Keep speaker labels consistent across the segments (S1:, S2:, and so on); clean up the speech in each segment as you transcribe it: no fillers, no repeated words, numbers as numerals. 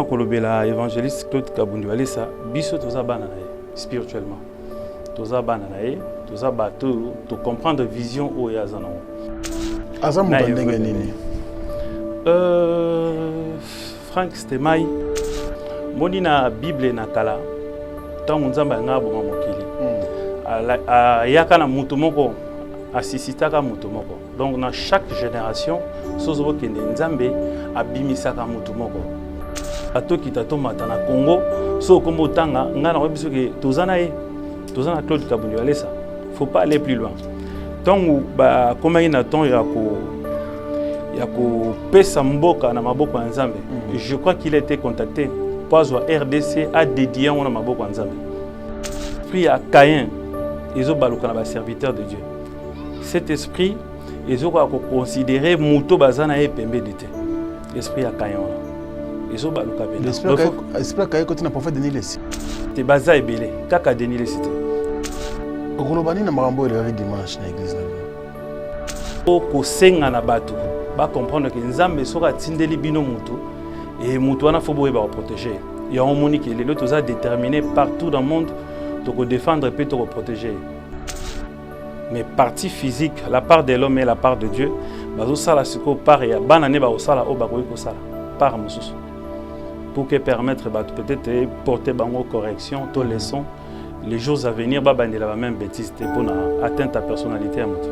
S1: Kolobela évangéliste Claude Kabundu Alessa biso toza bana na ye spirituellement toza bana na ye toza bato to comprendre vision o ya zana
S2: aza muto ndenge nini
S1: Frank Stemai moni na Bible na kala tango nzamba nga boma mokili ayaka na mutu moko asisitaka mutu moko donc na chaque génération sozo kende nzambe abimisaka mutu moko ato kitato mata na Congo so kombo tanga ngana webiso ke tozana Claude Kabundu Alessa faut pas aller plus loin donc ba komaki na temps ya ko pesa mboka na maboko ya nzambe je crois qu'il a été contacté pour RDC a dédié on na maboko ya nzambe esprit à Caïn ezo baluka na ba serviteur de Dieu cet esprit ezo ko considérer muto bazana e pembe dite esprit à Caïn
S2: l'esprit kaye côté na prophète Denis Lessi
S1: te baza ebele kaka Denis Lessi te
S2: okolobani na makambo eleki dimanche na église na
S1: o kosenga na bato ba comprendre que nzambe soka tindeli bino mutu et mutu wana faut boyeba protéger et on moni que les autres sont déterminés partout dans le monde pour défendre et pour protéger mais partie physique la part de l'homme et la part de Dieu bazo sala siko part ya banane ba osala o bakoyi ko sala par mususu pour que permettre peut-être porter bango correction, tous les sons, les jours à venir, babandi la même bêtise pour atteindre ta personnalité à moto.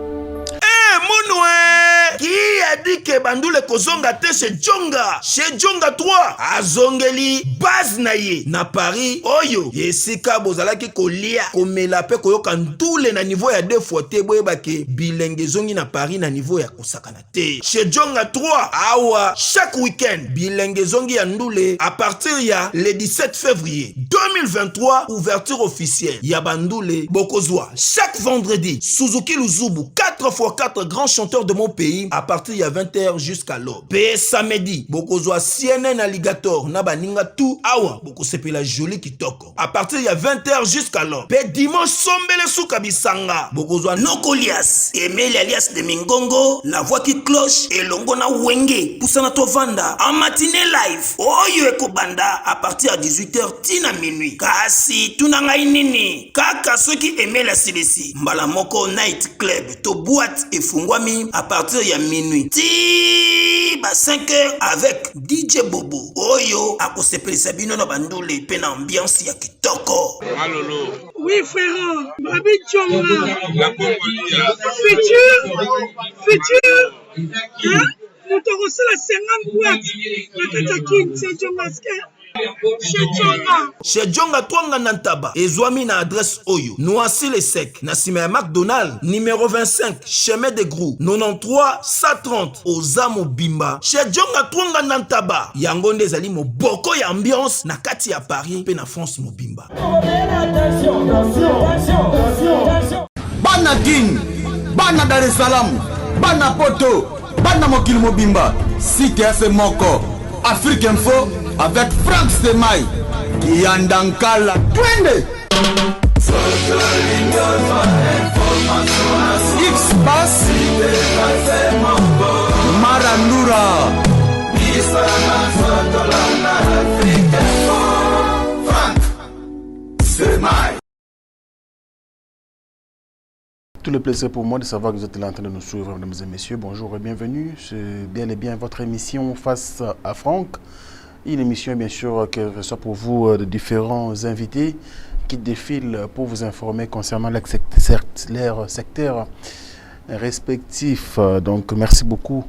S3: Qui a dit que Bandoule Kozonga te chez Djonga 3 azongeli base na ye na Paris oyo yesika bozalaki kolia komela pe koyoka ndule na niveau ya 2 fois te boyeba ke bilenge zongi na Paris na niveau ya kosakana te chez Djonga 3 awa chaque week-end bilenge zongi ya ndule à partir ya le 17 février 2023 ouverture officielle ya Bandoule Bokozwa chaque vendredi Suzuki Luzubu 4x4 grands chanteurs de mon pays à partir de 20h jusqu'à l'aube. Pe samedi, bokozwa CNN Alligator na baninga tout awa boko sepela joli kitoko. À partir de 20h jusqu'à l'aube. Pe dimanche sombele souka bisanga. Bokozwa Nokolias, Emile alias de Mingongo, la voix qui cloche et longo na wenge pusana tovanda en matinée live. Oyo ekobanda à partir de 18h tina minuit. Kasi tunanga inini. Kaka soki Emile asilisi. Mbala moko night club to boîte et fungwami à partir de minuit. Ti ba 5h avec DJ Bobo. Oyo akosepeli sabino na Bandoule pe na ambiance ya kitoko.
S4: Malolo.
S5: Oui frère, Babi Tchonga.
S4: La Congolia.
S5: Futur. Hein? Nous te reçons la 50 boîtes. La Katakin, c'est Djongaske.
S3: Chez Djonga Twanga Nantaba, Ezwami na adresse Oyo, Noisy les Sec, Nassime McDonald, numéro 25, chemin de Grou, 93 130, Ozamo Bimba. Chez Djonga Twanga Nantaba, Yangonde Zali mo boko ya ambiance, na kati ya Paris, pe na France mo Bimba.
S2: Bana King, Bana Dar es Salaam, Bana Poto, Bana Mokil Mobimba, Site FM Moko, Afrique Info, avec Frank Stemai, Kiandankala, Twende! X-Bass, Marandura, Frank Stemai. Tout le plaisir pour moi de savoir que vous êtes là en train de nous suivre, mesdames et messieurs. Bonjour et bienvenue. C'est bien et bien votre émission Face à Franck. Une émission, bien sûr, qui reçoit pour vous de différents invités qui défilent pour vous informer concernant leurs secteurs respectifs. Donc, merci beaucoup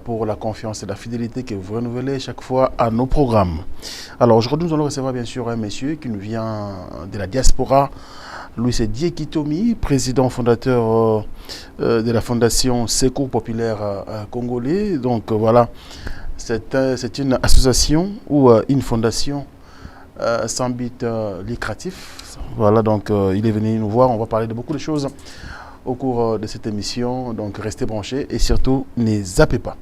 S2: pour la confiance et la fidélité que vous renouvelez chaque fois à nos programmes. Alors, aujourd'hui, nous allons recevoir, bien sûr, un monsieur qui nous vient de la diaspora. Lui, c'est Dieki Tomi, président fondateur de la fondation Secours Populaire Congolais. Donc, voilà. C'est une association ou une fondation sans but lucratif. Voilà, donc il est venu nous voir. On va parler de beaucoup de choses au cours de cette émission. Donc restez branchés et surtout ne zappez pas.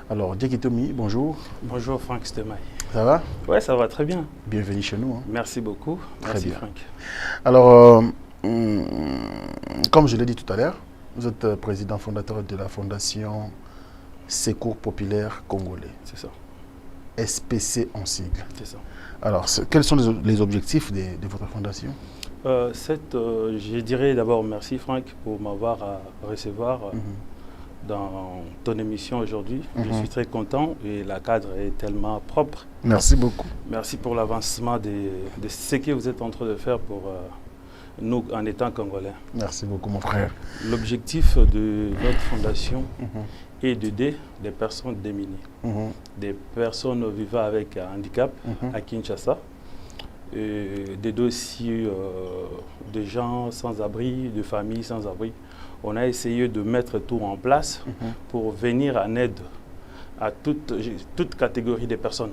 S2: Alors, Dieki Tomi, bonjour.
S1: Bonjour Frank Stemai.
S2: Ça va?
S1: Ouais, ça va très bien.
S2: Bienvenue chez nous. Hein.
S1: Merci beaucoup. Merci
S2: bien.
S1: Frank.
S2: Alors, comme je l'ai dit tout à l'heure, vous êtes président fondateur de la fondation Secours Populaire Congolais.
S1: C'est ça.
S2: SPC en sigle.
S1: C'est ça.
S2: Alors, quels sont les objectifs de votre fondation?
S1: Je dirais d'abord merci Franck pour m'avoir à recevoir dans ton émission aujourd'hui. Je suis très content et la cadre est tellement propre.
S2: Merci beaucoup.
S1: Merci pour l'avancement de ce que vous êtes en train de faire pour nous en étant Congolais.
S2: Merci beaucoup mon frère.
S1: L'objectif de notre fondation est d'aider les personnes démunies, des personnes vivant avec un handicap à Kinshasa, d'aider aussi des gens sans abri, de familles sans abri. On a essayé de mettre tout en place pour venir en aide à toute catégorie de personnes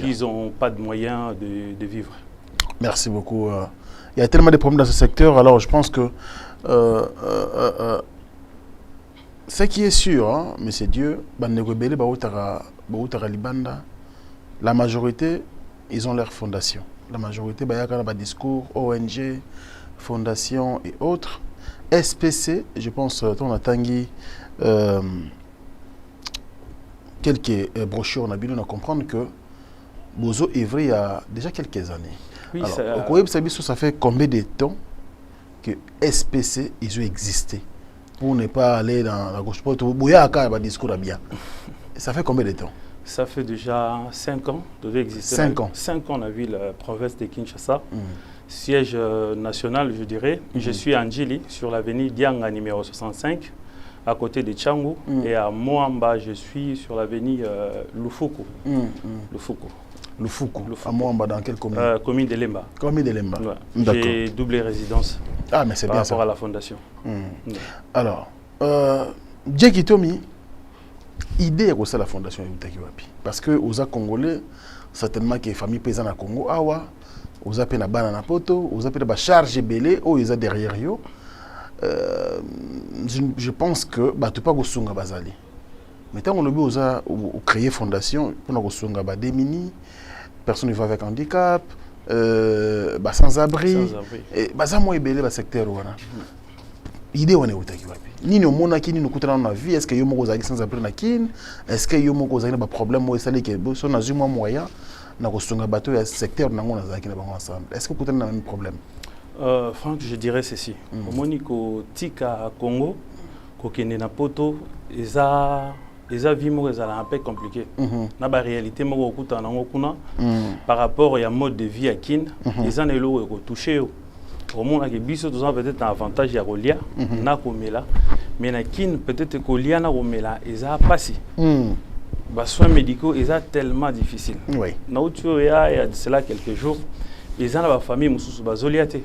S1: qui n'ont pas de moyens de vivre. Merci beaucoup.
S2: Il y a tellement de problèmes dans ce secteur, alors je pense que ce qui est sûr, hein, Monsieur Dieu, la majorité, ils ont leur fondation. La majorité, il y a des discours, ONG, fondation et autres. SPC, je pense, on a tanguy quelques brochures, on a bien comprendre que Bozo Evry il y a déjà quelques années.
S1: Oui,
S2: alors, ça fait combien de temps que SPC ils ont existé pour ne pas aller dans la gauche? Discours bien. Ça fait combien de temps?
S1: Ça fait déjà 5 ans devait exister.
S2: 5 ans.
S1: 5 ans, on a vu la province de Kinshasa. Siège national, je dirais. Je suis à Ndjili, sur l'avenue Dianga numéro 65, à côté de Tchangou. Et à Moamba, je suis sur l'avenue Lufuku. Lufuku.
S2: À Moamba, dans quelle commune?
S1: Commune de Lemba.
S2: Commune de Lemba.
S1: Ouais. J'ai double résidence.
S2: Ah, mais c'est bien ça.
S1: Par rapport à la fondation.
S2: Alors, Djeki Tomi, idée de la fondation Yutakiwapi. Parce que aux Congolais, certainement que les familles paysannes à Congo, awa, aux appels na banana poto, aux appels na charge belé, ou ils ont derrière yo. Je pense que tu pas gosunga bazali. Mais tant qu'on a besoin de créer fondation pour gosunga ba démini, personnes vivant avec handicap, sans abri, et baza moi belé ba secteur wana. Idée on est utakiwapi. Ni no monaki ni no kutana na vie, est-ce que yo moko zaki sans abri na kin, est-ce que yo moko zaki na ba problème mo esali ke bo so na zuma moyen na kosunga bateau ya secteur nango na zaki na bango ensemble. Est-ce que vous avez le même problème?
S1: Franck, je dirais ceci. Au Monico Tika Congo, kokende na poto, eza vie mo ezala un peu compliqué. Na ba réalité mo okuta nango kuna par rapport à mode de vie à kin, eza na elo ko toucher au monde que biso tous ont peut-être un avantage ya kolia na komela, mais na kin peut-être kolia na komela eza passé. Les soins médicaux sont tellement difficiles.
S2: Oui.
S1: Il y a de cela quelques jours, les gens de la famille sont bazoliaté.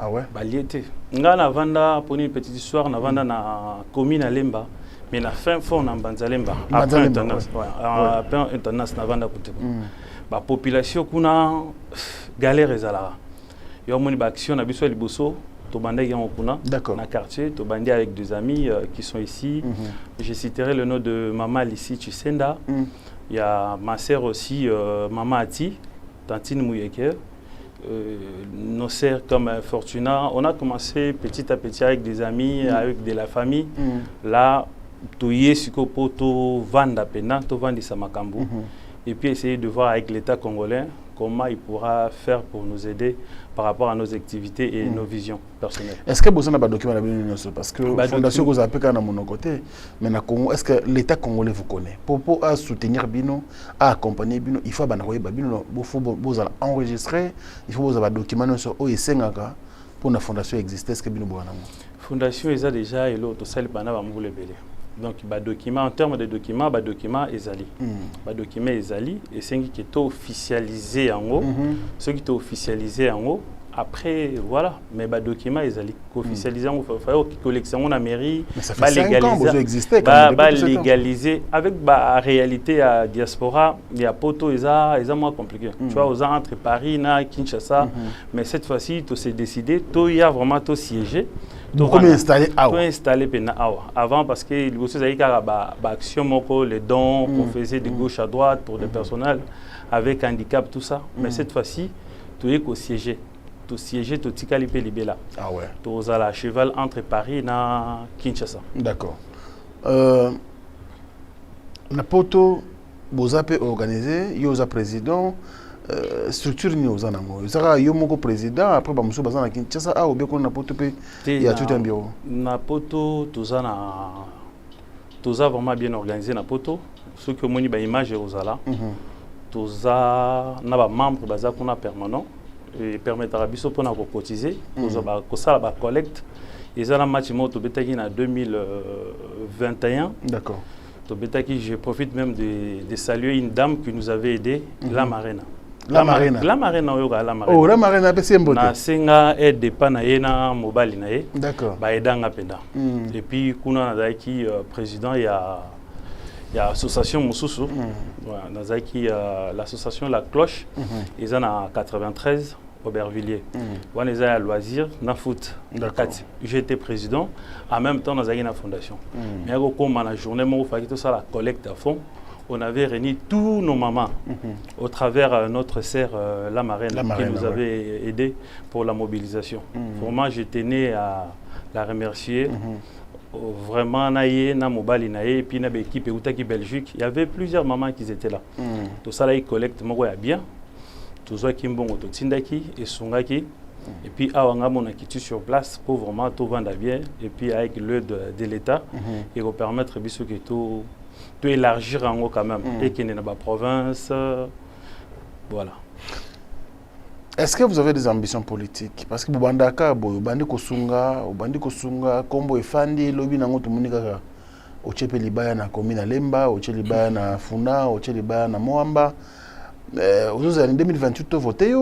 S2: Ah ouais?
S1: Baliété. Nga vanda pour une petite histoire, na vanda na commune à Lemba, mais na fin fond na Banzalemba. Après internat, après internat na vanda côté. La population kuna galère ezala. Il y a une action na biso liboso. Tobandé dans le quartier, Tobandé avec des amis qui sont ici. Je citerai le nom de Maman Lissi Tchisenda. Il y a ma sœur aussi, Maman Ati, Tantine Mouyeke. Nos sœurs comme Fortuna. On a commencé petit à petit avec des amis, avec de la famille. Là, Toye Sikopo, To Vanda Pena, To Vandi Samakambu. Et puis essayer de voir avec l'État congolais comment il pourra faire pour nous aider par rapport à nos activités et nos visions personnelles.
S2: Est-ce que vous avez des documents? Parce que la fondation vous a appelé à mon côté, mais est-ce que l'État congolais vous connaît? Pour soutenir Bino, à accompagner Bino, il faut vous enregistrer, il faut vous avoir des documents sur OSNGA pour la fondation exister. Est-ce que Bino Boana?
S1: La fondation est déjà et l'autre, celle pendant va me belé. Donc, en termes de documents, ezali. Document ezali et c'est qui est officialisé en haut. Ce qui est officialisé en haut, après, voilà. Mais document ezali. Officialisé en haut, il faut collection en mairie.
S2: Mais ça fait 5 ans que vous existez.
S1: Légaliser. Avec la réalité à diaspora, il y a poto, c'est moins compliqué. Tu vois, aux entre Paris et Kinshasa. Mais cette fois-ci, tu s'est décidé, il y a vraiment tout siégé.
S2: Comment installer
S1: avant parce que les dons qu'on faisait de gauche à droite pour des personnels avec handicap, tout ça. Mais cette fois-ci, tu es siégé. Tu siégé, tu es libéla.
S2: Ah ouais.
S1: Tu es à la cheval entre Paris et Kinshasa.
S2: D'accord. La poto, Bozape organisé, yoza président, structure ni oza nango. Saka yo moko président après ba muso bazana Kinshasa a obie ko na poto pe il y a tout un bureau.
S1: Na poto toza vraiment bien organisé na poto. Ceux qui ont ba image ozala. Toza na ba membre baza kuna permanent et permettra biso pona ko cotiser, toza ba ko sala ba collecte. Ils ont un match moto betaki en 2021.
S2: D'accord.
S1: Je profite même de saluer une dame qui nous avait aidé, la Marina.
S2: La Marina.
S1: La Marina, la Marina.
S2: Oh, la Marina, c'est un
S1: na senga aide pas na yena mobile na ye.
S2: D'accord.
S1: Ba edanga penda. Et puis kuna na qui président il y a association Moussousou. Voilà, nazaki l'association La Cloche. Ils en a 93 Aubervilliers. On est à loisir na foot. J'étais président en même temps dans une fondation. Mais comme la journée moi il fallait tout ça la collecte à fond. On avait réuni tous nos mamans au travers notre sœur la Marraine qui nous avait aidé pour la mobilisation. Vraiment, je tenais à la remercier. Vraiment, naïe, na mobile naïe, puis na équipe Outaki Belgique. Il y avait plusieurs mamans qui étaient là. Tout ça là, ils collectent moi bien. Tout ça qui mbongo to tindaki et sungaki. Et puis awanga mon acquittu sur place pour vraiment tout vendre bien. Et puis avec l'aide de l'État, et pour permettre biso que tout élargir en haut quand même et qu'il n'y ait pas de province. Voilà.
S2: Est-ce que vous avez des ambitions politiques? Parce que Bobandaka, Bobandi Kosunga, Kombo et Fandi, Lobi Nango Tumunika, Ochepe Libaya na Komina Lemba, Oche Libaya na Funa, Oche Libaya na Moamba. Vous avez en 2028 voté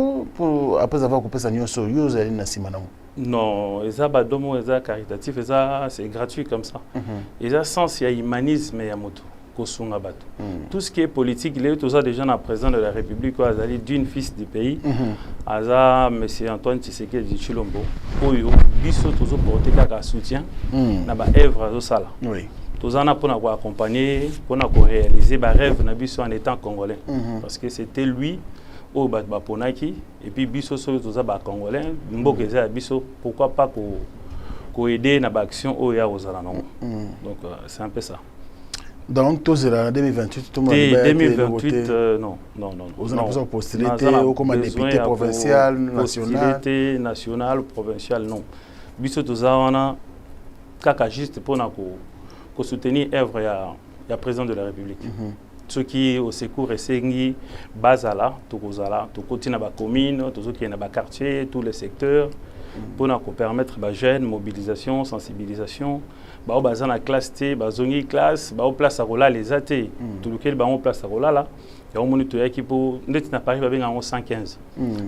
S2: après avoir coupé sa nuit sur vous avez na Simanamo? Non,
S1: c'est caritatif, c'est gratuit comme ça. Il y a sens, il y a humanisme et moto. Tout ce qui est politique, il y a déjà un président de la République, d'une fils du pays, M. Antoine Tshisekedi de Chilombo, Oyo, Bisso, toujours porté un soutien, na ba œuvre à Sala. Oui. Tous en a pour nous accompagner, pour nous réaliser des rêves en étant congolais. Parce que c'était lui, au Baponaki, et puis Bisso, tous en congolais, Bisso, pourquoi pas qu'on aider dans l'action au Yaozala. Donc c'est un peu ça.
S2: Donc, tout c'est en 2028, tout le monde
S1: 2028, non.
S2: Vous avez besoin de postuler comme député provincial, national?
S1: National, provincial, non. Biso Tozawana, kaka juste pour soutenir l'œuvre du président de la République. Ceux qui au secours et sengi, Bazala, Tokozala, Tokotina ba commune, tous qui na ba quartier, tous les secteurs, pour nous permettre la jeune mobilisation, sensibilisation. Bah bazan la classe T, bazongi classe, bah place à rola les athées. Tout lequel bah on place à rola là. Et on monite qui pour net na Paris va bien en 115.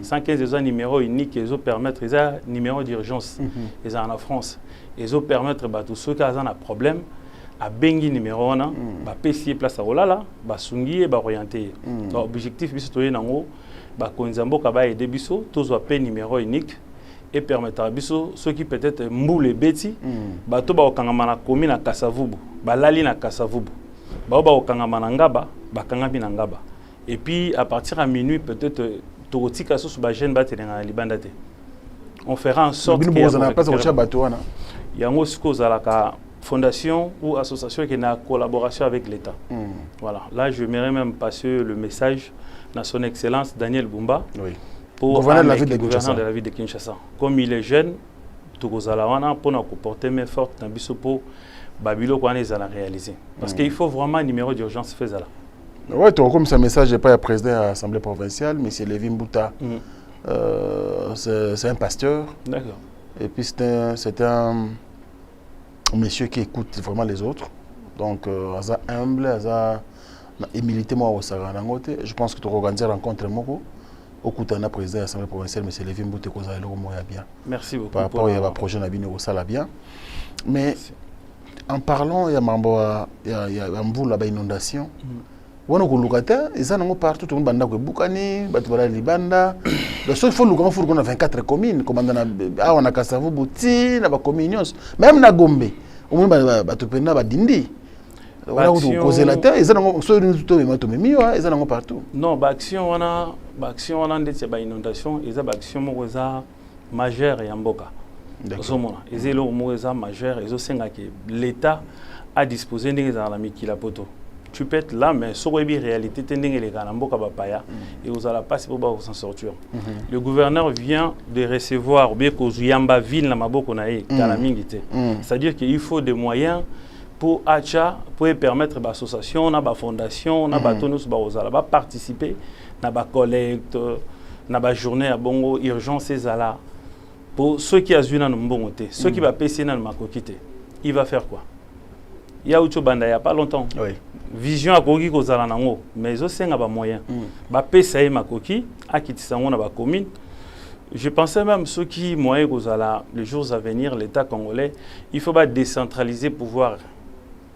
S1: 115 c'est un numéro unique et ils ont permettre ils un numéro d'urgence. Ils ont en France. Ils ont permettre bah tous ceux qui ont un problème à bengi numéro 1 bah PC place à rola là, bah sungi et bah orienté. Donc objectif biso to yango bah konzambo ka ba aider biso tous wa numéro unique. Et permettre à biso ceux qui peut-être mboule beti bato ba okangama na komi na Kasavubu balali na Kasavubu ba okangama na ngaba bakangami na ngaba et puis à partir à minuit peut-être totika sous ba jeune batele na libanda te on fera en sorte que yango siko zalaka fondation ou association qui est en collaboration avec l'État. Voilà, là je m'aimerais même passer le message à son excellence Daniel Bumba.
S2: Oui.
S1: Pour gouverneur de la ville de Kinshasa. Comme il est jeune, Tokozalawana pour nous porter main forte dans biso pour Babilo qu'on les a réalisé. Parce qu'il faut vraiment un numéro d'urgence fait ça.
S2: Oui, comme ce message n'est pas le président de l'Assemblée provinciale, M. Lévin Bouta. C'est un pasteur. D'accord. Et puis c'est un monsieur qui écoute vraiment les autres. Donc, il est humble, il est militant au Sararangote. Je pense que tu organises une rencontre moko. Au Koutana, président de l'Assemblée provinciale, M. Lévin Bouté, bien.
S1: Merci beaucoup.
S2: Par rapport à projet Nabino Sala bien. Mais en parlant, il y a une inondation. On a un locataire, ils sont partout, tout le monde a Boukani, Batouala Libanda. Le seul fois qu'on a 24 communes, comme on a Kassavou, Bouti, on a communes, même na Gombe, on a Batupena, Dindi. Causer la terre, ils ont partout.
S1: Non, l'action on a des inondations, ils ont l'action majeure et en boca. Ils ont majeure, ils ont l'État a disposé des armes qui la poto. tu peux être là, mais sur la réalité, tu et vous allez passer pour s'en sortir. Le gouverneur vient de recevoir, c'est-à-dire qu'il faut des moyens pour permettre l'association, la fondation, la participer à la collecte, à la journée à bongo, urgence et zala. Pour ceux qui ont vu dans le ceux qui vont payer dans le makokite, il va faire quoi? Il y a autre banda il n'y a pas longtemps.
S2: Oui.
S1: Vision à Kogi Kozalanango, mais aussi il y a des moyens. Ba PCA Makoki, à Kitisango na ba commune. Je pensais même ceux qui moyens Kozala, les jours à venir, l'État congolais, il faut pas décentraliser pouvoir.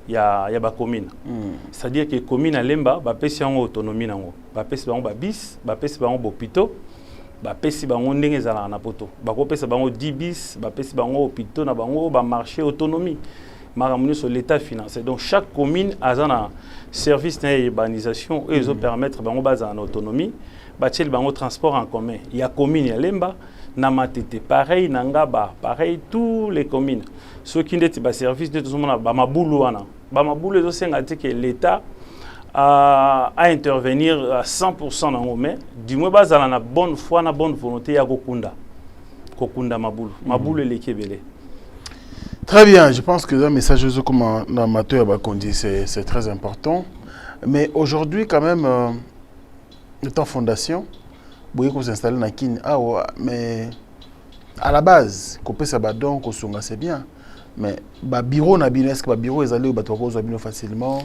S1: Il y a des communes. C'est-à-dire que les communes à Lemba, ba PCA ont autonomie nango. Ba PCA ont ba bis, ba PCA ont hôpitaux, ba PCA ont ndenge zala na poto. Ba ko PCA ont 10 bis, ba PCA ont hôpitaux na bango, ba marché autonomie. Sur l'État financé. Donc chaque commune a un service d'urbanisation et ils ont permettre en autonomie, de transport en commun. Il y a commune, il y a Lemba, Namatete, pareil, Nangaba, pareil, tous les communes. Ceux qui ont des services de tout le monde, Bamaboulou, que l'État a intervenir à 100% dans le mais du moins, il y a une bonne foi, une bonne volonté, il y a Kokunda Maboulou. Maboulou est l'équibélé.
S2: Très bien, je pense que le message comme amateur c'est très important. Mais aujourd'hui, quand même, étant fondation, vous pouvez s'installer dans Kin. Mais à la base, c'est bien. Mais le bureau, est-ce que le bureau est allé au facilement?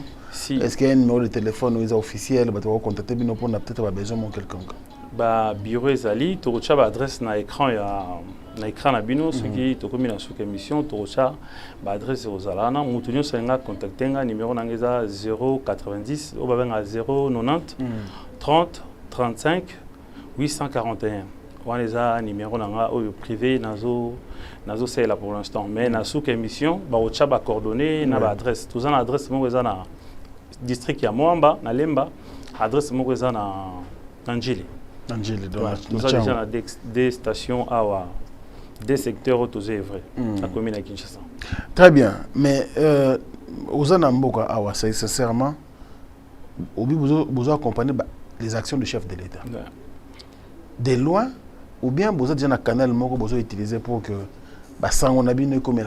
S2: Est-ce qu'il y a un numéro de téléphone officiel pour contacter pour peut-être besoin de quelconque?
S1: Le bureau est allé, tu as l'adresse dans l'écran. Na écran na bino ce qui to comme na sous émission to cha ba adresse aux alana mutunyo senga contacter nga numéro nangeza 090 au babenga 090 30 35 841 on les a numéro nanga au privé nazo c'est là pour l'instant mais na sous émission ba au cha ba coordonnées na ba adresse tous en adresse mo na district ya Moamba na Lemba adresse mo na Njili donc nous avons déjà des stations à des secteurs autosés vrai la commune à Kinshasa.
S2: Très bien, mais aux Anamboka awa c'est sincèrement vous accompagner les actions du chef de l'État. De loin ou bien vous êtes déjà un canal moko vous utilisé pour que sango na bino comme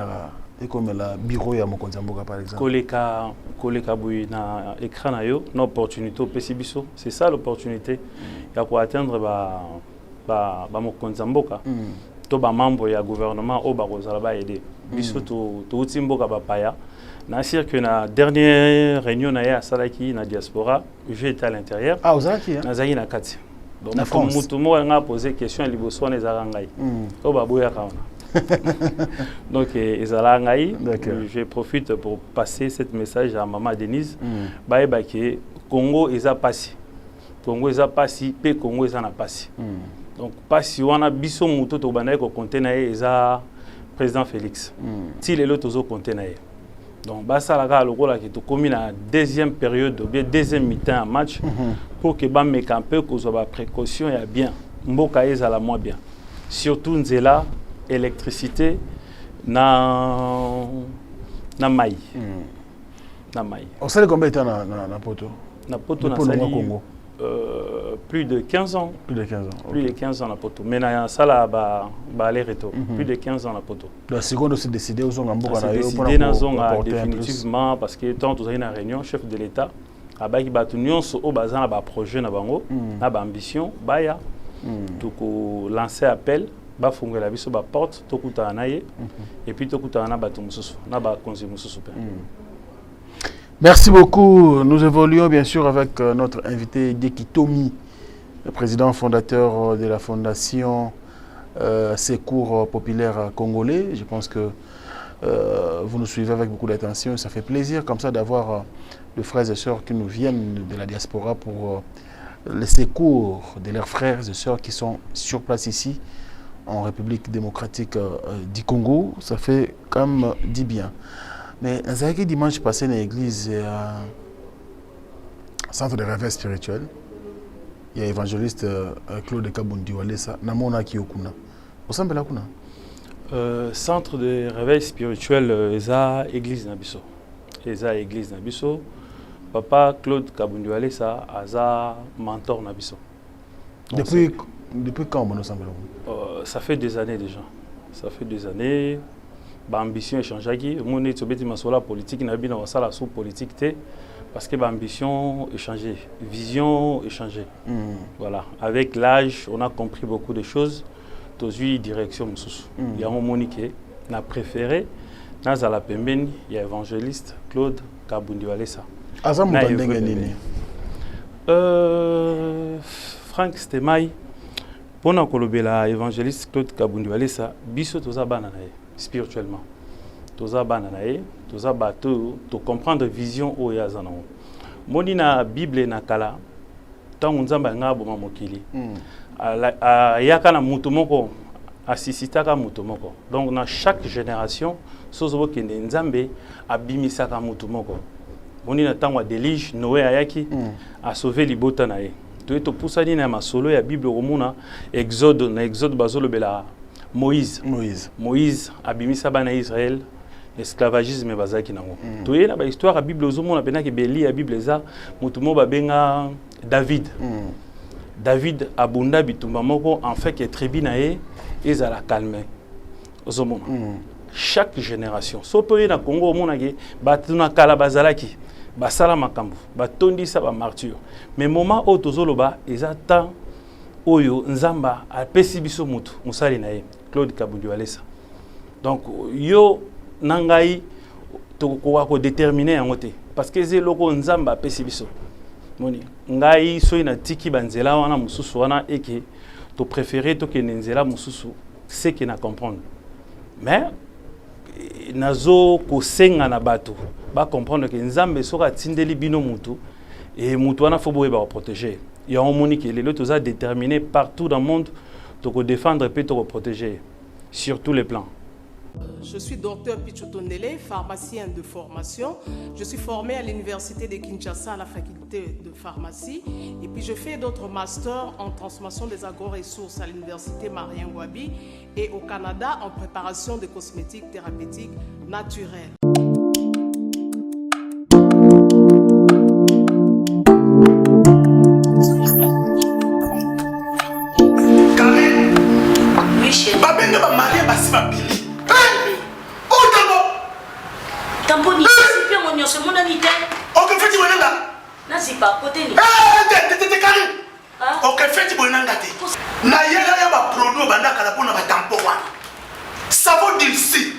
S2: la bureau ya Mokonzamboka par exemple.
S1: Koleka boui na écran na yo une opportunité au Pesibiso, c'est ça l'opportunité ya pour atteindre ba Mokonzamboka. To ba membre ya gouvernement au bakozala ba aider biso to utimboka ba paya na sûr que na dernière réunion na ya salaki na diaspora j'étais à l'intérieur
S2: ozaki
S1: na zaki na kati donc
S2: na France
S1: mutu mo nga poser question liboso na ezala ngai to ba boya kaona donc ezala ngai je profite pour passer cette message à maman Denise ba eba ke Congo eza pasi pe Congo eza na pasi. Donc, pas si on a biso muto to banaye ko contenaye eza président Félix. Si les autres zo contenaye. Donc, basa la ka lokola ki to komi na deuxième période ou bien deuxième mi-temps en match pour que ba mekampe ko zo ba précaution ya bien. Mboka ezala moins bien. Surtout nzela électricité na mai. Na mai.
S2: On sait combien de temps na poto?
S1: Na poto na sali Congo. Plus de 15 ans.
S2: Plus de 15 ans. Okay.
S1: Plus de 15 ans la poto. Mais na sala aller-retour. Plus de 15 ans la poto.
S2: La seconde aussi décidé aux Zongamboka na yo
S1: pour définitivement parce que tant tous une réunion chef de l'État abaki batu nyonso o bazana ba projet na bango na ba ambition baya to ko lancer appel ba fungela biso ba porte to kuta na ye et puis to kuta na batu mususu na ba konzi mususu pe.
S2: Merci beaucoup. Nous évoluons bien sûr avec notre invité Deki Tomi, le président fondateur de la fondation Secours Populaire Congolais. Je pense que vous nous suivez avec beaucoup d'attention. Ça fait plaisir comme ça d'avoir de frères et sœurs qui nous viennent de la diaspora pour le secours de leurs frères et sœurs qui sont sur place ici en République démocratique du Congo. Ça fait comme dit bien. Mais dimanche passé dans l'église, centre de réveil spirituel, il y a l'évangéliste Claude Kabundi Walesa, Namona Kiyokuna. Au sein de la Kuna
S1: centre de réveil spirituel, ESA Église Nabiso. ESA Église Nabiso. papa Claude Kabundu ça aza mentor na biso.
S2: Depuis quand on ensemble?
S1: Ça fait des années déjà. Ça fait des années. L'ambition est changée. Mon étude sur la politique n'a bien la sous politique parce que l'ambition est changée, vision est changée. Voilà. Avec l'âge, on a compris beaucoup de choses. Aujourd'hui, direction il y a un monique n'a préféré. Dans la pembeni, il y a évangéliste Claude Kabundu ça.
S2: Azam
S1: Frank Stemai, pour nous kolobela évangéliste Claude Kabundu ça, biso toza bananae spirituellement. Toza bananae, toza bateau, to comprendre vision o ya zanao. Moni na Bible na kala, tangu nzamba ngabo mamokili. Yaka na mutu moko asisitaka mutu moko. Donc dans chaque génération, sozo kende nzambe abimisaka mutu moko. Moni na tango délige Noé ayaki a sauver libota na ye. To pusani na masolo ya Bible romuna Exode na Exode bazolo bela Moïse abimisa bana Israël esclavagisme bazaki nango. To ye na ba histoire ya Bible ozomona pena ke beli ya Bible za mutu mo babenga David. David abunda bitumba moko en fait que tribu na ye ezala calme. Ozomona. Chaque génération so to ye na Congo omona ke batuna kala bazalaki basala makambo batondisa ba martyr mais moment o tozoloba ezata oyo nzamba apesi biso mutu musali na ye Claude Kabundu ça. Donc yo nangai to ko déterminer yango te parce que zeloko nzamba apesi biso moni ngai so ina tiki banzela wana mususu wana eke to préférer to ke nzela mususu c'est que na comprendre mais nazo ko senga na bato ba comprendre que nzambe soka tindeli bino mutu et mutu wana faut ba protéger. Il y a un monde qui est là, déterminé partout dans le monde pour défendre et pour protéger sur tous les plans.
S4: Je suis docteur Pichotondele, pharmacien de formation. Je suis formé à l'université de Kinshasa à la faculté de pharmacie. Et puis je fais d'autres masters en transformation des agro-ressources à l'université Marien Ngouabi et au Canada en préparation de cosmétiques thérapeutiques naturelles.
S6: Tamboni, c'est mon nom, c'est mon invité.
S3: Ok, fais-tu mon nom?
S6: Non, c'est pas côté.
S3: T'es carré. Ok, fais-tu mon nom? Na yela ya ba produit banda kala pona ba tampo wana. Savon d'ici.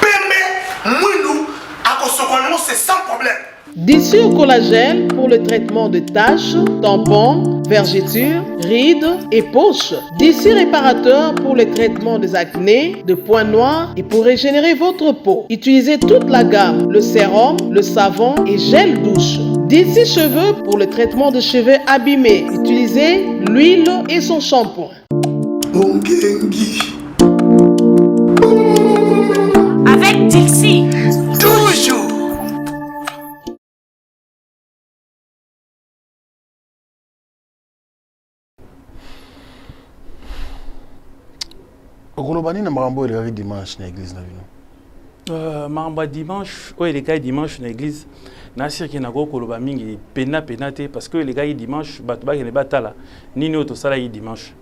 S3: Pembe, mwindu, akosokono c'est sans problème.
S4: Dissure collagène pour le traitement de taches, tampons, vergetures, rides et poches. Dissure réparateur pour le traitement des acnés, de points noirs et pour régénérer votre peau. Utilisez toute la gamme, le sérum, le savon et gel douche. Dissure cheveux pour le traitement de cheveux abîmés. Utilisez l'huile et son shampoing.
S6: Avec Dixie.
S3: Toujours.
S2: Okolobani na marambo ile dimanche na église na bino.
S1: Marambo dimanche, o ile dimanche na église na sirki na ko koloba mingi penate parce que les gars dimanche bato ba kene batala nini o to sala dimanche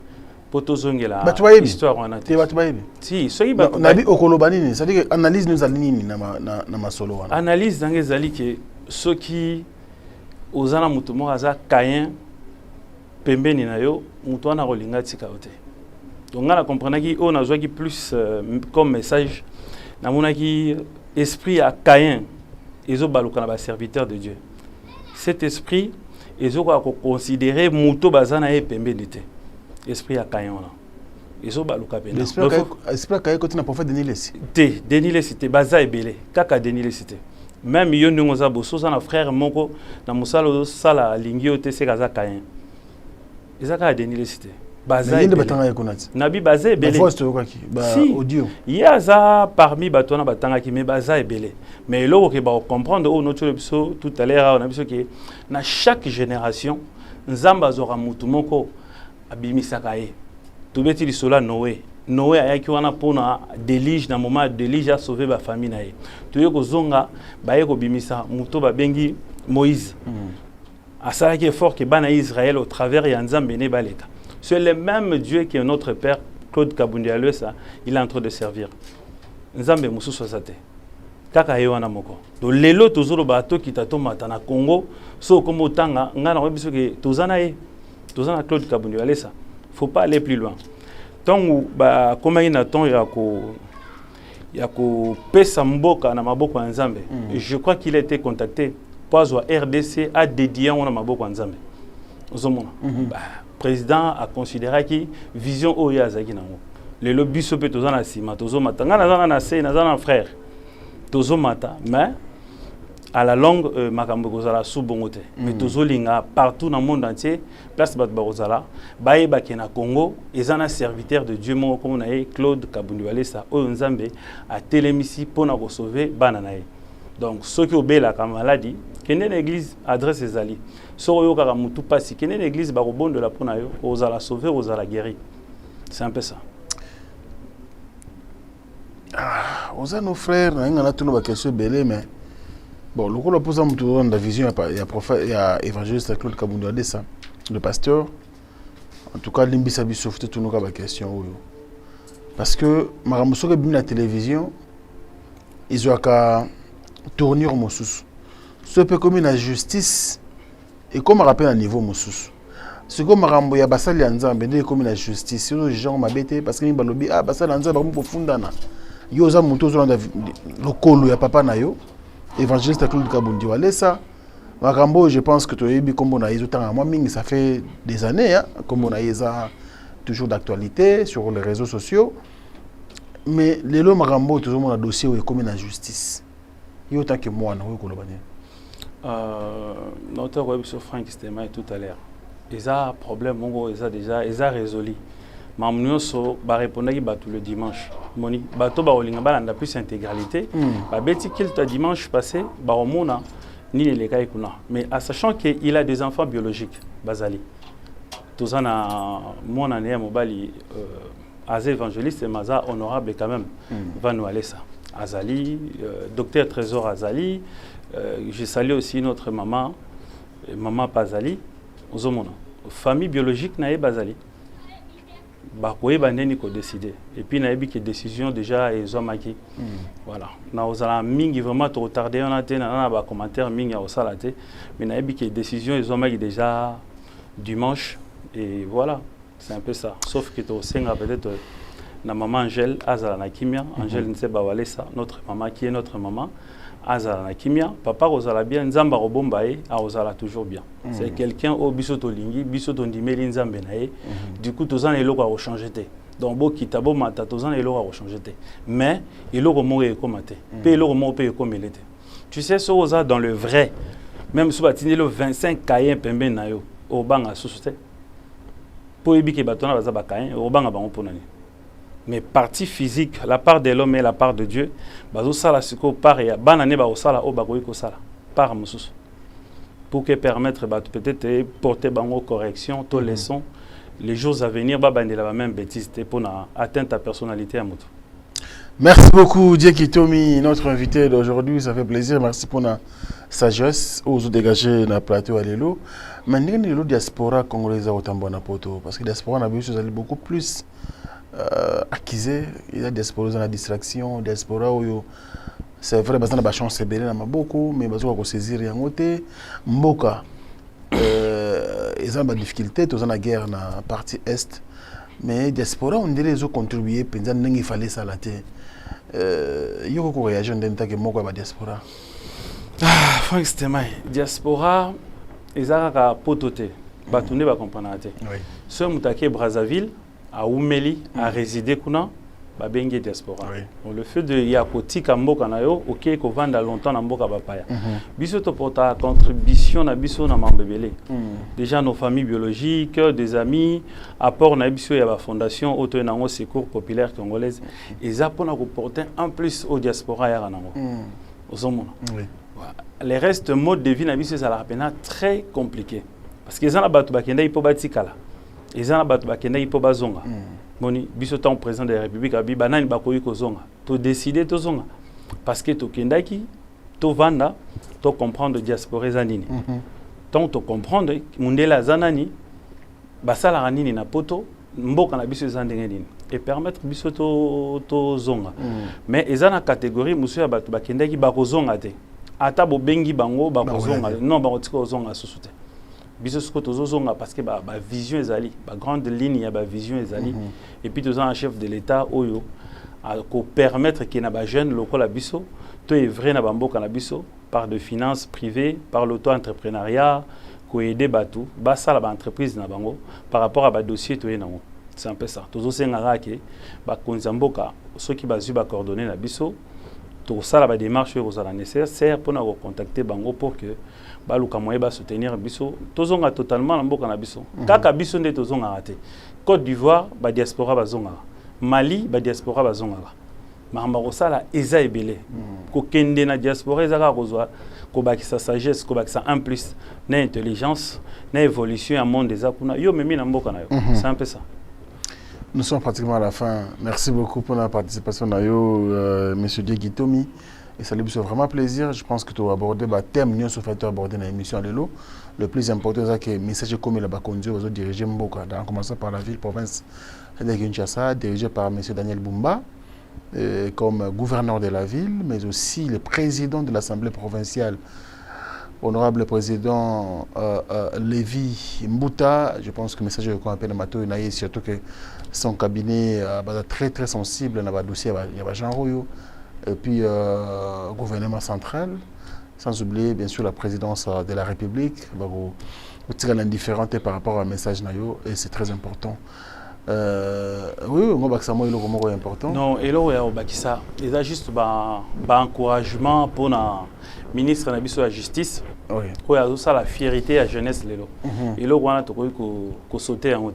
S1: poto zongela histoire wana
S2: te bato ba yebi.
S1: Si soki bato
S2: na bi okolobani ni c'est-à-dire analyse nous alinini na masolo wana.
S1: Analyse dange zali ke soki ozana mutu mo aza Caïn pembeni na yo mutu wana kolinga tika ote. Donc on a compris qu'on a joué plus comme message. On a dit esprit à Caïn, ils ont serviteur de Dieu. Cet esprit, ils ont considéré Mouto Bazana et Pembedite. Esprit à Caïn. Ils ont
S2: l'esprit à Caïn continue à prophète Denis Lessi.
S1: Denis Lessi, Baza et Belé. Kaka Denis Lessi. Même yon nous a bossé son frère Moko dans Moussalo Sala Lingio Tessekaza Caïn. Ils ont Denis Lessi. Nabi Bazé Belé.
S2: Audio.
S1: Il y a parmi Batona Batanga qui me Baza et Belé. Mais là, on va comprendre tout à l'heure, on a vu que dans chaque génération, Nzamba Zora Mutumoko Abimisakae. Tout bêti du sola Noé. Noé a qui wana pona délige dans moment délige a sauvé ba famille nae. Tu yo ko zonga ba yeko bimisa muto ba bengi Moïse. À ça qui est fort que bana Israël au travers ya Nzambe ne baleka. C'est le même Dieu que notre père Claude Kabundi Aluesa, il est en train de servir. Nzambe mususu azate. Kaka yewana moko. Do lelo tozolo bato kitato mata na Congo, so comme tanga ngana webiso ke tozana Claude Kabundi Aluesa. Faut pas aller plus loin. Tant ba comment il attend ya ko pesa mboka na maboko ya Nzambe. Je crois qu'il a été contacté par RDC a dédié on maboko ya Nzambe. Ozomona. Président a considéré que vision oya azaki nango. Le lobby sope tozana sima tozomata. Ngana na frère. Tozomata mais à la longue makambo kozala subongote. Mais tozolinga partout dans le monde entier place bat bazala baeba ke na Congo ezana serviteur de Dieu moko comme nae Claude Kabundi Aluesa o Nzambe a télémisi pona ko sauver bana nae. Donc ceux qui obéissent la maladie kende l'église adresse les alliés. So yo kaka mutu pasi kende l'église ba robonde la pona yo ozala sauver ozala guéri. C'est un peu ça.
S2: Oza nos frères on a tout nos questions belé mais bon, le coup, pose dans la vision, il y a évangéliste Claude Kabundi Aluesa, le pasteur. En tout cas, l'imbi sabi sauveté tout nos questions. Parce que, Maramoso qui est la télévision, ils ont qu'à tourner au Moussous. Ce peu comme la justice, et comme rappelle à niveau Moussous. Ce que Marambo ya basali Nzambe, mais comme la justice, les gens m'abêtent parce qu'ils m'ont dit ah basali Nzambe pour fondana. Yo za muto zo le colo ya papa na yo. Évangéliste Claude Kabundi Aluesa, Marambo, je pense que tu as vu comme on a eu autant moi, ça fait des années, hein, comme on a eu toujours d'actualité sur les réseaux sociaux. Mais les lois Marambo, tout le monde a dossier où il y a comme la justice. Il y a autant que moi,
S1: notre web sur Frank Stema tout à l'heure. Ils ont un problème, ils ont résolu. Mamnio so ba répondaki bato le dimanche. Moni bato ba olinga balanda plus intégralité. Ba beti qu'il dimanche passé ba omona ni les cas kuna. Mais en sachant qu'il a des enfants biologiques, Bazali. Tozana mon année mobali Azé évangéliste et Maza honorable quand même. Va nous aller ça. Azali, docteur Trésor Azali, je salue aussi notre maman Pazali, Ozomona. Famille biologique nae Bazali. Bakoye bandeni ko décider et puis na yebi que décision déjà ezomaki voilà na ozala mingi vraiment trop tardé on a été na ba commentaire mingi au salate mais na yebi que décision ezomaki déjà dimanche et voilà c'est un peu ça sauf que to senga peut-être na maman Angèle azala na kimia Angèle Nseba Walesa notre maman qui est notre maman azala na kimia papa ozala bien nzamba robomba e a ozala toujours bien c'est quelqu'un au bisoto lingi bisoto ndimeli nzambe na e du coup tozana eloko a changer te donc bo kitabo mata tozana eloko a changer te mais eloko mo e komate pe eloko mo pe e komelete tu sais so oza dans le vrai même so batini le 25 kayen pembe na yo o banga susute po ebike batona baza ba kayen o banga bango ponani. Mais partie physique, la part de l'homme et la part de Dieu, bazo sala siko par ya banane ba osala o bagoyi ko sala par mususu. Pour que permettre peut-être porter bango correction, to leçon, les jours à venir ba bandela la même bêtise pour atteindre ta personnalité à moto.
S2: Merci beaucoup Dieki Tomi, notre invité d'aujourd'hui, ça fait plaisir. Merci pour la sagesse aux dégager dans le plateau à l'élo. Maintenant l'élo diaspora congolaise au Tambona poto parce que diaspora n'a beaucoup plus accusé, il y a des diaspora dans la distraction, diaspora où c'est vrai parce que la chance c'est belle na beaucoup mais parce qu'on saisir en côté mboka ils ont des difficultés dans la guerre dans la partie est mais diaspora on dirait ils ont contribué pendant qu'il fallait ça la terre il y a beaucoup réagir dans tant que moko ba diaspora
S1: Frank Stema diaspora ils ont ka pototé ba tourner ba comprendre té ce mutake Brazzaville à Oumeli, à résider kuna, ba bengi diaspora. Oui. Le fait de yakoti kamboka na yo, ok, ko vanda longtemps na mboka bapaya. Biso to porta contribution na biso na mambebele. Déjà nos familles biologiques, des amis, apport na biso ya ba fondation auto nango secours populaire congolaise, et ça pour na porter en plus au diaspora ya nango. Ozomona. Oui. Les restes mode de vie na biso ça la pena très compliqué parce que ça na batu bakenda ipo batikala. Ils ont battu bakenda ipo bazonga. Moni biso tant président de la République abi banani bakoyi ko zonga. To décider to zonga parce que to kendaki to vanda to comprendre diaspora zanini donc to comprendre mundela zanani basala ranini na poto mboka na biso zandenge nini et permettre biso to zonga mais ezana catégorie musu ya batu bakendaki bakozonga te ata bo bengi bango bakozonga non bakotika kozonga susu te biso siko tozozonga parce que ba vision ezali ba grande ligne ya ba vision ezali et puis tozana un chef de l'état oyo ko permettre que na ba jeune lokola biso to evrer na bamboka na biso par de finances privées par l'auto-entrepreneuriat ko aider batu basala ba entreprise na bango par rapport à ba dossier to yenango c'est un peu ça tozosenga ke ba konzamboka soki bazui ba coordonner na biso to sala ba démarche yo kozala nécessaire pour na contacter bango pour que ba luka moye ba soutenir biso tozonga totalement na mboka na biso kaka biso nde tozonga raté Côte d'Ivoire ba diaspora bazonga Mali ba diaspora bazonga mahamba kosala eza ebele ko kende na diaspora ezaka kozwa ko bakisa sagesse ko bakisa en plus na intelligence na évolution ya monde eza kuna yo memi na mboka na yo c'est un peu ça.
S2: Nous sommes pratiquement à la fin. Merci beaucoup pour la participation de Monsieur Diegui Tomi. Et ça lui fait vraiment plaisir. Je pense que tu as abordé le thème nous avons abordé dans l'émission de l'eau. Le plus important c'est que le message comme il a conduit aux diriger Mboka, en commençant par la ville province de Kinshasa, dirigé par Monsieur Daniel Bumba, comme gouverneur de la ville, mais aussi le président de l'Assemblée provinciale, honorable président Lévi Mbuta. Je pense que le message qu'on appelle Mato Naïe, surtout que son cabinet est très très sensible dans le dossier, il y a Jean Royo, et puis gouvernement central, sans oublier bien sûr la présidence de la République, où l'indifférence par rapport au message Nayo, et c'est très important. Oui, on va important.
S1: Non, et là, il y a juste un encouragement pour le ministre de la Justice. Oui. Il y a aussi la fierté à la jeunesse. Et là, on a sauté en haut.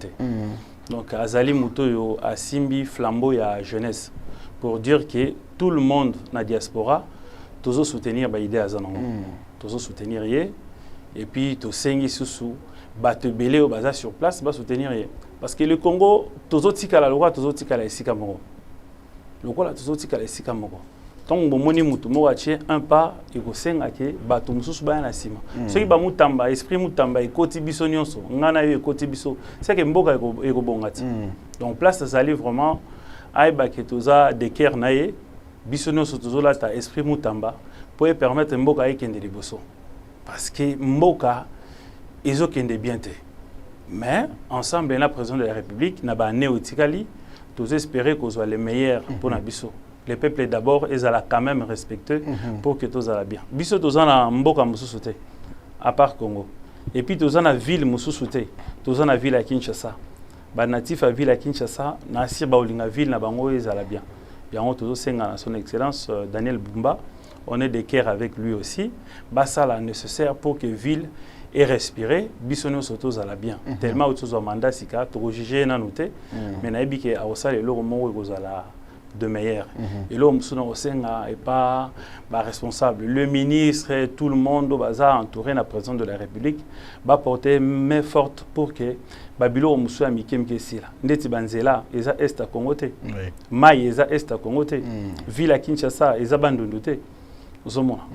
S1: Donc, Azali Mouto a Simbi flambeau à la jeunesse pour dire que tout le monde dans la diaspora doit soutenir l'idée à Zanango. Doit soutenir et puis to sengi susu bate belé au bazar sur place va soutenir parce que le Congo tozo tika la loi tozo tika la esika moko le Congo tozo tika la esika moko donc bomoni mutu mo atie un pas et ko senga ke bato mususu ba na sima ceux qui ba mutamba esprit mutamba e koti biso nyonso ngana yo e koti biso c'est que mboka e ko bongati donc place ça allait vraiment ay ba ke toza de cœur naé biso nyonso tozo la ta esprit mutamba pour permettre mboka e kende liboso. Parce que Mboka, ils ont bien été. Mais ensemble, la président de la République n'a pas néoticali, tous espérer qu'on soit les meilleurs pour Nabiso. Les peuples d'abord, ils allaient quand même respecter pour que tous allaient bien. Biso tous en Mboka Moussouté, à part Congo. Et puis tous en la ville Moussouté, tous en la ville à Kinshasa. Les natifs à ville à Kinshasa, Nassir Baolinga ville na bango ils allaient bien. Bien on tous senga son excellence Daniel Bumba. On est de cœur avec lui aussi. Ça là nécessaire pour que ville ait respiré. Bisonno soto à la bien. Tellement autour de mandat sika, to juger na noté. Mais na ebi ke awsa le loro mo kozala de meilleur. Et l'homme sono osenga est pas responsable. Le ministre et tout le monde baza entouré la président de la République va porter main forte pour que Babilo musu amikem kesila. Ndeti banzela eza est à Congote. Mai eza est à Congote. Ville à Kinshasa eza bandunduté.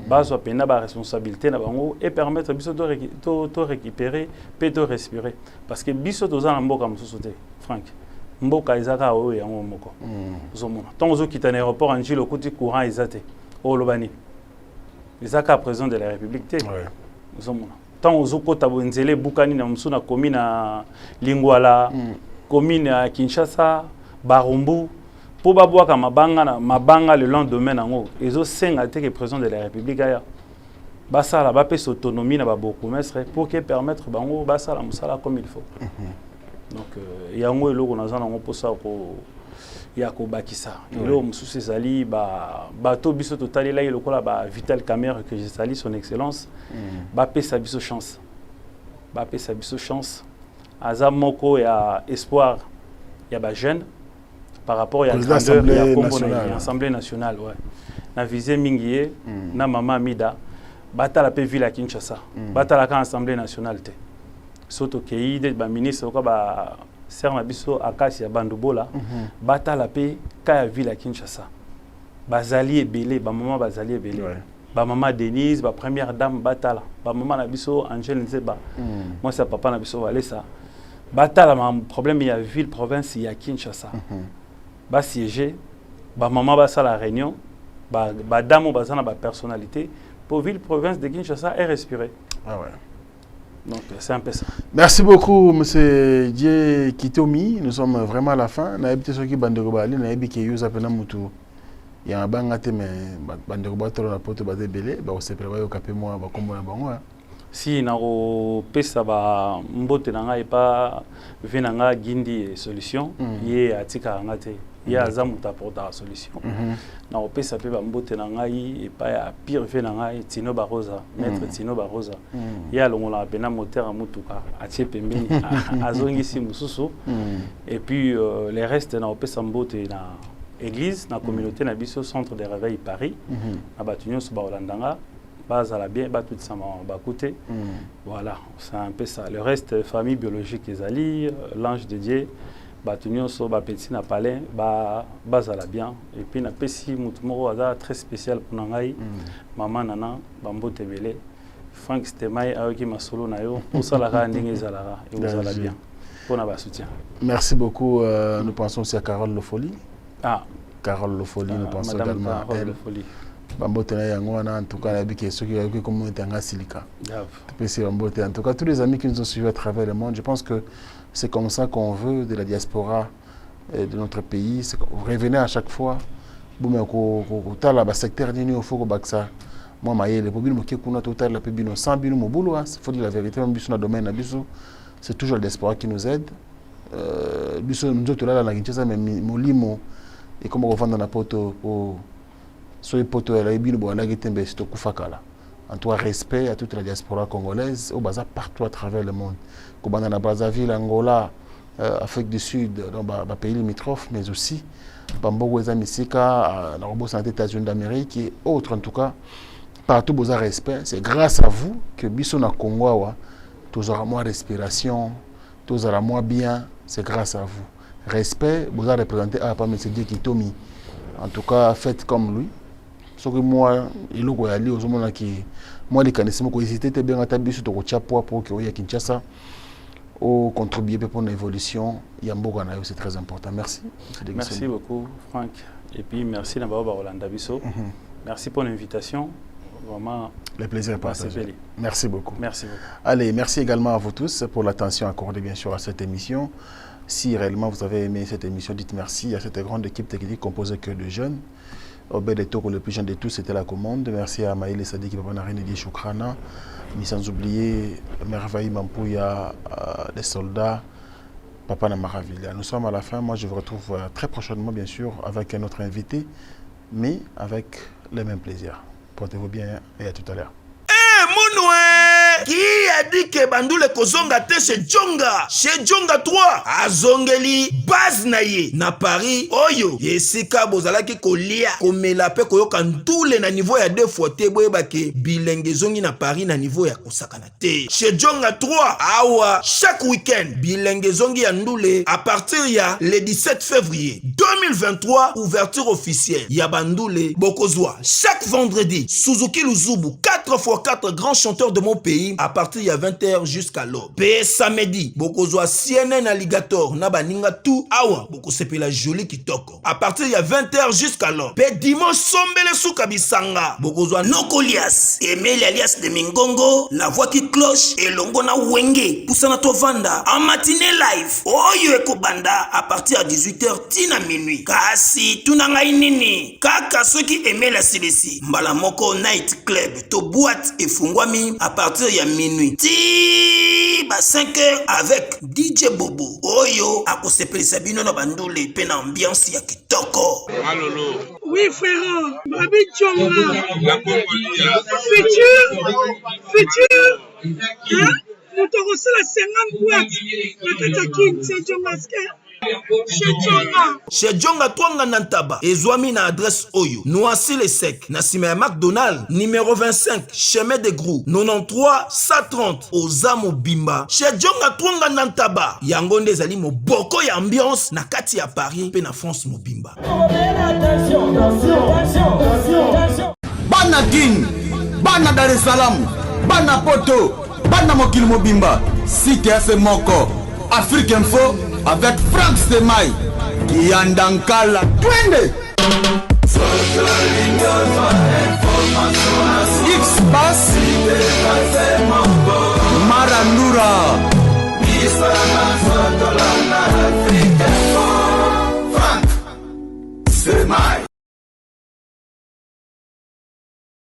S1: Base pena ba responsabilité na bango et permettre biso to récupérer pe to respirer parce que biso to za mboka mususuté Frank mboka ezaka o ya moko zomona tant ozo kita na aéroport en jilo kuti courant ezate o lobani ezaka président de la République té zomona tant ozo kota bonzele bukani na musuna commune na Lingwala commune à Kinshasa Barumbu pour babouaka mabanga le lendemain nango ezo senga te que président de la République aya basala ba pesa autonomie na ba bourgmestre pour que permettre bango basala musala comme il faut. Donc yango eloko nazana ngo posa ko ya ko bakisa elo mususu ezali bato biso totali la lokola ba Vital Kamerhe que je salue son excellence ba pesa biso chance aza moko ya espoir ya ba jeune par rapport à l'Assemblée nationale, ouais. Na visée mingié, na maman Mida, bata la paix ville à Kinshasa, bata la Assemblée nationale te. Soto kei de ba ministre ko ba serna biso akasi ya bandubola, bata la paix ka ville à Kinshasa. Bazali ebele, ba maman bazali ebele. ba maman Denise, ba première dame Batala, ba maman Nabiso Angèle Nzeba. Moi c'est papa Nabiso Valesa. Batala mon problème il y a ville province il y a Kinshasa. Ba siéger, ba maman ba ça la réunion, ba dame ba ça na ba personnalité pour ville province de Kinshasa et respirer.
S2: Ah ouais.
S1: Donc c'est un peu ça.
S2: Merci beaucoup, monsieur Dieu Kitomi. Nous sommes vraiment à la fin. Nous avons ceux qui bandent bali, nous avons qui use appelé mutu. Il y a un bangate mais bandent battre la porte battre belé, bah on se prépare au capé moi, bah comme on bon.
S1: Si na o pesa ba mbote nanga et pas venanga gindi solution, yé atika ngate. Il y a un apporter la solution. Na o pesa pe ba mbote nanga et pas ya pire venanga Tino Barosa, maître Tino Barosa. Il y a longola bena moteur à mutuka, atie pembeni, azongi si mususu. Et puis les restes na o pesa mbote na église, na communauté na biso centre de réveil Paris, na batunyo so ba Holandanga. Base à la bien, tout ça m'a coûté. Voilà, c'est un peu ça. Le reste, famille biologique, Ezali, l'ange de Dieu, Batunio, Soba, Petit, Napalais, base à la bien. Et puis, na Pessi, Moutoumoro, très spécial pour Nangaï, Maman Nana, Bambo Tebele, Frank Stemai, Aoki Masolo, Nayo, pour ça, la Ndenge Zalara, et vous allez bien. Pour notre soutien.
S2: Merci beaucoup. Nous pensons aussi à Carole Lofoli.
S1: Ah,
S2: Carole Lofoli, nous pensons
S1: Madame
S2: également à elle.
S1: Lofoli.
S2: En tout cas, tous les amis qui nous ont suivis à travers le monde, je pense que c'est comme ça qu'on veut de la diaspora de notre pays. Revenez à chaque fois. Secteur moi, la vérité, c'est toujours la diaspora qui nous aide. Et comme on va dans la poto soyez poto la ebino bona gitembe sito kufakala. En tout cas, respect à toute la diaspora congolaise au bazar partout à travers le monde. Comme dans Brazzaville, Angola, Afrique du Sud, dans les pays limitrophes, mais aussi Bambogo Misika, dans les États-Unis d'Amérique et autres en tout cas. Partout vous avez respect. C'est grâce à vous que Bissona Congo, tous aurons moins respiration, tous aurons moins bien. C'est grâce à vous. Respect, vous avez représenté à M. Dieu Kitomi. En tout cas, faites comme lui. Sauf que moi, il y a des gens qui moi, les canadiens qui hésitaient bien à taper pour que y Kinshasa ou contribuer pour l'évolution. C'est très important. Merci.
S1: Merci beaucoup, Franck. Et puis, merci d'abord à Rolanda Bisso. Merci pour l'invitation. Vraiment,
S2: le plaisir est partagé. Merci beaucoup.
S1: Merci beaucoup.
S2: Allez, merci également à vous tous pour l'attention accordée, bien sûr, à cette émission. Si réellement vous avez aimé cette émission, dites merci à cette grande équipe technique composée que de jeunes. Obed Etoko, le plus jeune de tous, c'était la commande. Merci à Maïle Sadik, Papa Narénédi Choukrana. Mais sans oublier Merveille Mampouya, les soldats, Papa Namaravilla. Nous sommes à la fin. Moi, je vous retrouve très prochainement, bien sûr, avec un autre invité, mais avec le même plaisir. Portez-vous bien et à tout à l'heure.
S3: Qui a dit que Bandoule Kozonga te chez Djonga 3 azongeli base na ye na Paris oyo yesika bozalaki kolia komela pe koyoka ntule na niveau ya 2 fois te boyebake bilenge zongi na Paris na niveau ya kosakana te chez Djonga 3 awa chaque week-end bilenge zongi ya ndule à partir ya le 17 février 2023 ouverture officielle ya Bandoule Bokozwa chaque vendredi Suzuki Luzubu 4x4 grands chanteurs de mon pays à partir de 20h jusqu'à l'aube. Pe samedi, bokozwa CNN Alligator na baninga tout awa boko sepela joli kitoko. À partir de 20h jusqu'à l'aube. Pe dimanche sombele souka bisanga. Bokozwa Nokolias, Emile alias de Mingongo, la voix qui cloche et longo na wenge. Poussana tovanda en matinée live. Oyo ekobanda à partir de 18h tina minuit. Kasi tunanga inini. Kaka ceux qui aimaient la CDC. Mbala moko night club to boîte et fungwami à partir de minuit. Ti ba 5h avec DJ Bobo. Oyo akosepeli sabino na bandule pe na ambiance ya kitoko.
S5: Alolo. Oui frère, Babi Djonga. Futur. Hein? Nous te reçons la 50 boîtes. La Katakin, c'est Djonga.
S3: Chez Djonga Twanga Nantaba, Ezwami na adresse Oyo, Noisy les Secs, Nassime McDonald, numéro 25, chemin de Grou, 93 130, Ozamo Bimba. Chez Djonga Twanga Nantaba, Yangonde Zali mo boko ya ambiance, na kati ya Paris, pe na France mo Bimba.
S7: Banadine bana Dar es Salaam, bana Poto, bana Mokili Mobimba, site FM Moko, Afrique Info avec Frank Stemai, Kiandankala, twende.